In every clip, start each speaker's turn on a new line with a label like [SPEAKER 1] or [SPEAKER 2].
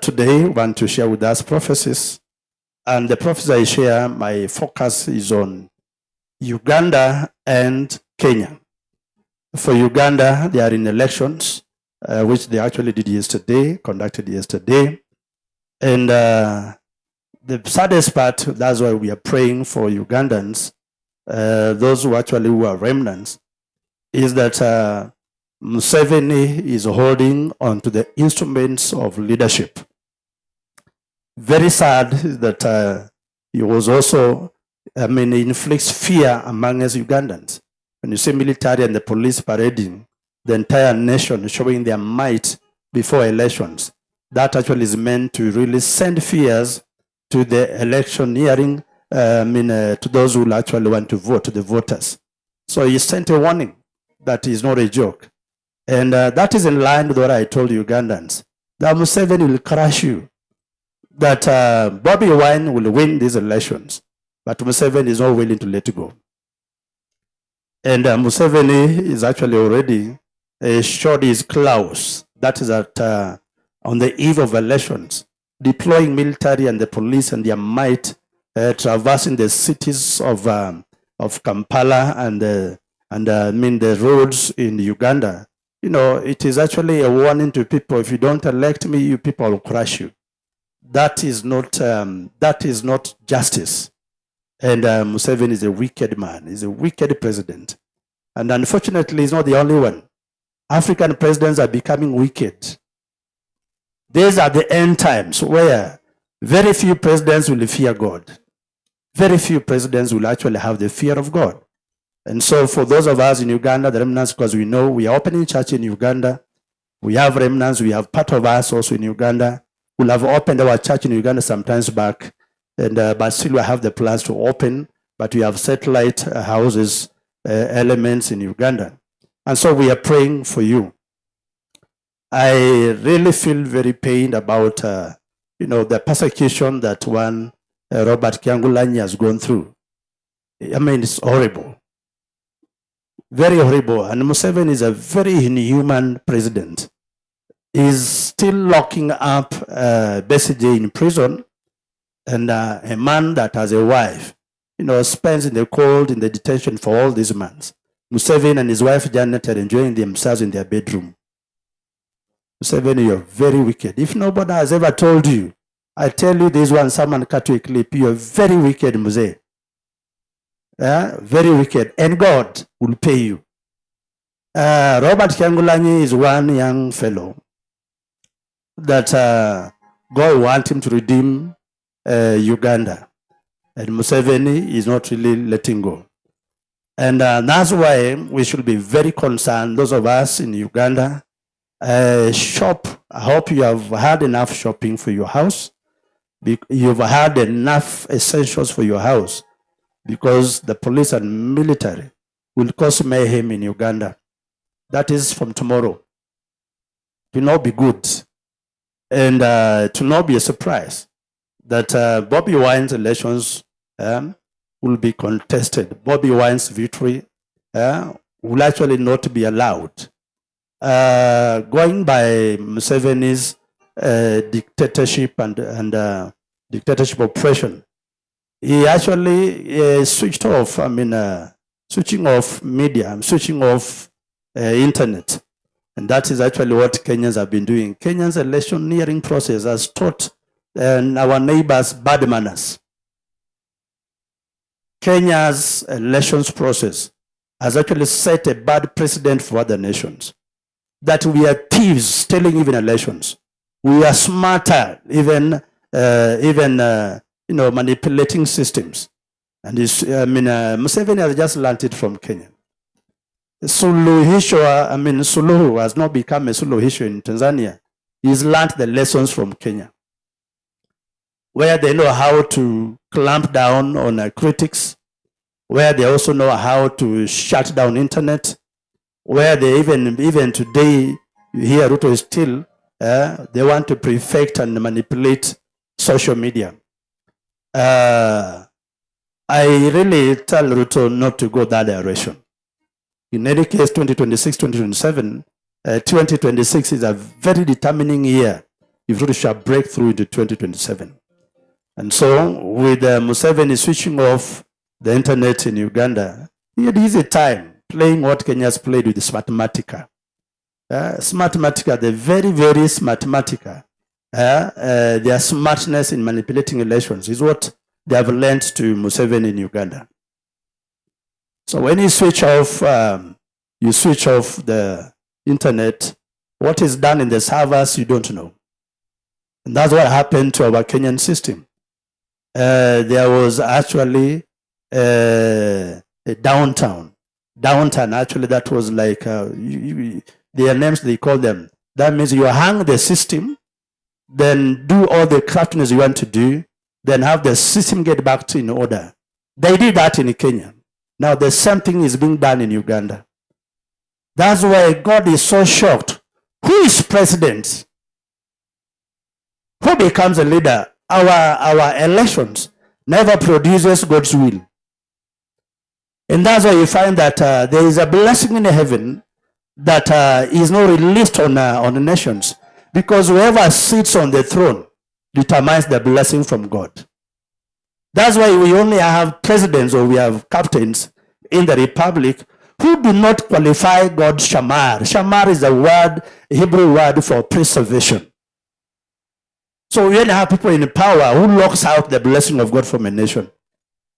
[SPEAKER 1] Today, I want to share with us prophecies. And the prophecies I share, my focus is on Uganda and Kenya. For Uganda, they are in elections, which they actually did yesterday, conducted yesterday. And the saddest part, that's why we are praying for Ugandans, those who are remnants, is that Museveni is holding on to the instruments of leadership. Very sad that he was also, inflicts fear among us Ugandans. When you see military and the police parading the entire nation, showing their might before elections, that actually is meant to really send fears to the electioneering, to those who actually want to vote, to the voters. So he sent a warning that is not a joke. And that is in line with what I told Ugandans, that Museveni will crush you, that Bobby Wine will win these elections, but Museveni is not willing to let go. And Museveni is actually already showed his claws, that is that on the eve of elections, deploying military and the police and their might, traversing the cities of Kampala and the roads in Uganda. You know, it is actually a warning to people: if you don't elect me, you people will crush you. That is not justice. And Museveni is a wicked man. He's a wicked president. And unfortunately, he's not the only one. African presidents are becoming wicked. These are the end times where very few presidents will fear God. Very few presidents will actually have the fear of God. And so for those of us in Uganda, the remnants, because we know we are opening church in Uganda, we have remnants, we have part of us also in Uganda. We'll have opened our church in Uganda sometimes back, and but still we have the plans to open, but we have satellite houses, elements in Uganda. And so we are praying for you. I really feel very pained about, the persecution that one Robert Kyangulanyi has gone through. I mean, it's horrible. Very horrible. And Museveni is a very inhuman president. He's still locking up Besigye in prison, and a man that has a wife, spends in the cold, in the detention for all these months. Museveni and his wife Janet are enjoying themselves in their bedroom. Museveni, you're very wicked. If nobody has ever told you, I tell you this one, someone cut you a clip, you're very wicked, Muse. Very wicked. And God will pay you. Robert Kyangulanyi is one young fellow that God wants him to redeem Uganda. And Museveni is not really letting go. And that's why we should be very concerned, those of us in Uganda. Shop. I hope you have had enough shopping for your house. You've had enough essentials for your house, because the police and military will cause mayhem in Uganda. That is from tomorrow. It will not be good. And it will not be a surprise that Bobby Wine's elections will be contested. Bobby Wine's victory will actually not be allowed. Going by Museveni's dictatorship and dictatorship oppression, he actually switched off, switching off media, switching off internet. And that is actually what Kenyans have been doing. Kenya's electioneering process has taught our neighbors bad manners. Kenya's elections process has actually set a bad precedent for other nations. That we are thieves stealing even elections. We are smarter, even manipulating systems. And Museveni has just learned it from Kenya. Suluhu has not become a Suluhisho in Tanzania. He's learned the lessons from Kenya, where they know how to clamp down on critics, where they also know how to shut down internet, where they even today, you hear Ruto is still, they want to prefect and manipulate social media. I really tell Ruto not to go that direction. In any case, 2026, 2027, 2026 is a very determining year if Ruto shall break through into 2027. And so, with Museveni switching off the internet in Uganda, he had easy time playing what Kenya's played with the Smartmatica. Smartmatica, the very, very Smartmatica, their smartness in manipulating elections is what they have learned to Museveni in Uganda. So when you switch off the internet, what is done in the servers, you don't know. And that's what happened to our Kenyan system. There was actually a downtown actually, that was like, their names, they call them. That means you hang the system, then do all the craftiness you want to do, then have the system get back to in order. They did that in Kenya. Now the same thing is being done in Uganda. That's why God is so shocked. Who is president? Who becomes a leader? Our elections never produces God's will. And that's why you find that there is a blessing in heaven that is not released on the nations, because whoever sits on the throne determines the blessing from God. That's why we only have presidents, or we have captains in the republic who do not qualify God's shamar. Shamar is a Hebrew word for preservation. So we only have people in power who locks out the blessing of God from a nation.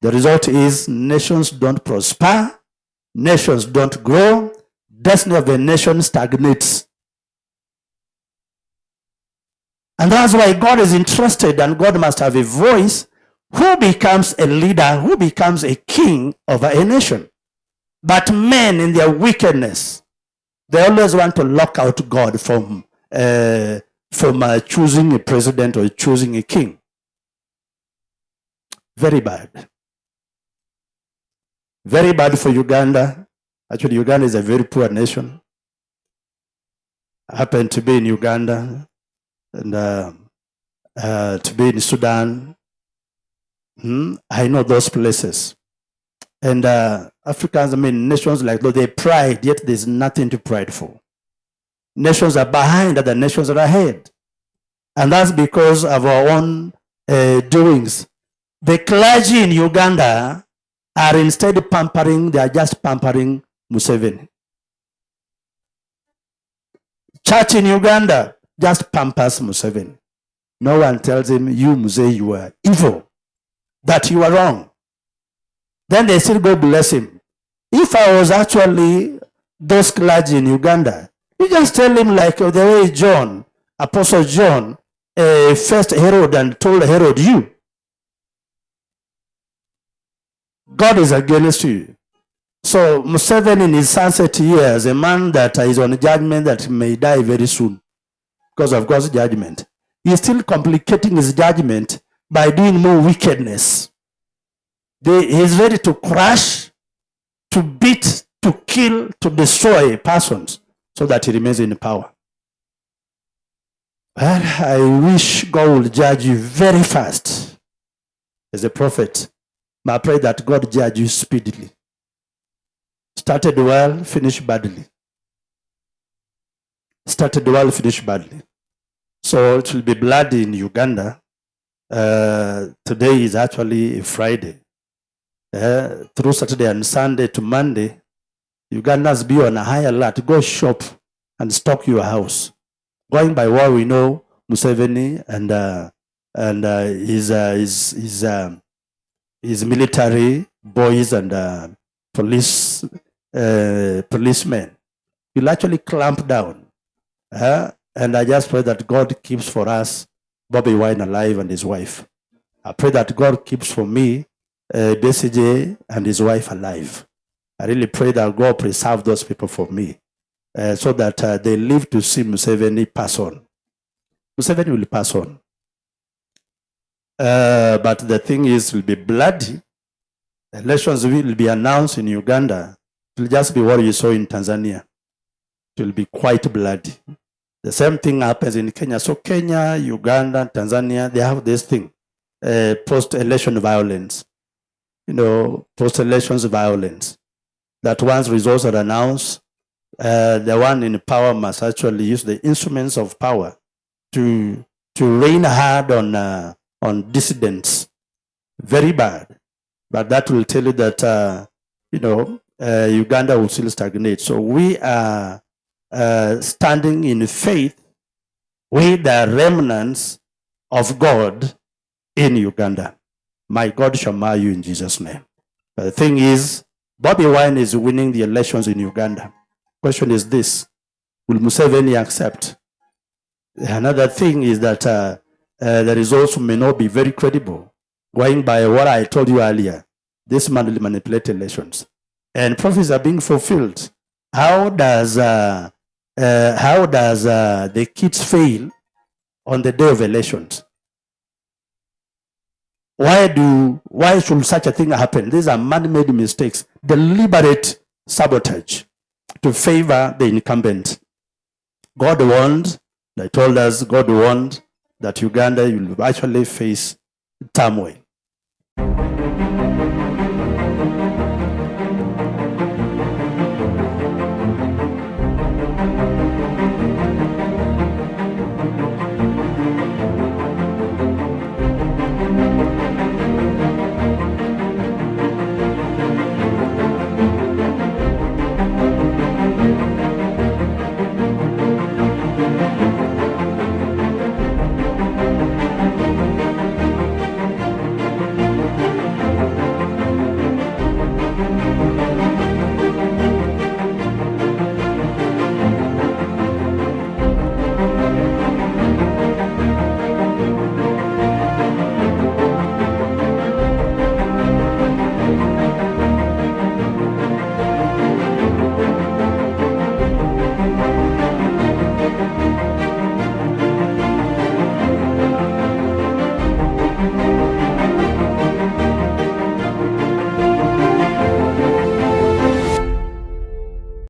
[SPEAKER 1] The result is nations don't prosper, nations don't grow, destiny of a nation stagnates. And that's why God is interested, and God must have a voice. Who becomes a leader, who becomes a king over a nation? But men in their wickedness, they always want to lock out God from choosing a president or choosing a king. Very bad. Very bad for Uganda. Actually, Uganda is a very poor nation. I happen to be in Uganda and to be in Sudan. I know those places. And Africans, nations like those, they pride, yet there's nothing to pride for. Nations are behind, other nations are ahead. And that's because of our own doings. The clergy in Uganda are instead pampering, they are just pampering Museveni. Church in Uganda just pampers Museveni. No one tells him, you Muse, you are evil, that you are wrong. Then they still go bless him. If I was actually those clergy in Uganda, you just tell him like the way John, Apostle John, faced Herod and told Herod, you, God is against you. So Museveni in his sunset years, a man that is on judgment that may die very soon because of God's judgment, he's still complicating his judgment by doing more wickedness. He's ready to crush, to beat, to kill, to destroy persons so that he remains in power. Well, I wish God will judge you very fast as a prophet. But I pray that God judge you speedily. Started well, finished badly. Started well, finished badly. So it will be bloody in Uganda. Today is actually a Friday. Through Saturday and Sunday to Monday, Ugandans be on a high alert. Go shop and stock your house. Going by what we know, Museveni and his military boys and policemen will actually clamp down. And I just pray that God keeps for us Bobby Wine alive and his wife. I pray that God keeps for me BCJ and his wife alive. I really pray that God preserve those people for me so that they live to see Museveni pass on. Museveni will pass on. But the thing is, it will be bloody. Elections will be announced in Uganda. It will just be what you saw in Tanzania. It will be quite bloody. The same thing happens in Kenya. So Kenya, Uganda, Tanzania, they have this thing, post-election violence. Post-elections violence. That once results are announced, the one in power must actually use the instruments of power to rain hard on dissidents. Very bad. But that will tell you that, Uganda will still stagnate. So we are standing in faith with the remnants of God in Uganda. My God shall marry you in Jesus' name. But the thing is, Bobby Wine is winning the elections in Uganda. Question is this: will Museveni accept? Another thing is that the results may not be very credible. Going by what I told you earlier, this man will manipulate elections, and prophecies are being fulfilled. How does the kids fail on the day of elections? Why should such a thing happen? These are man-made mistakes, deliberate sabotage to favor the incumbent. God warned, they told us, God warned that Uganda will actually face turmoil.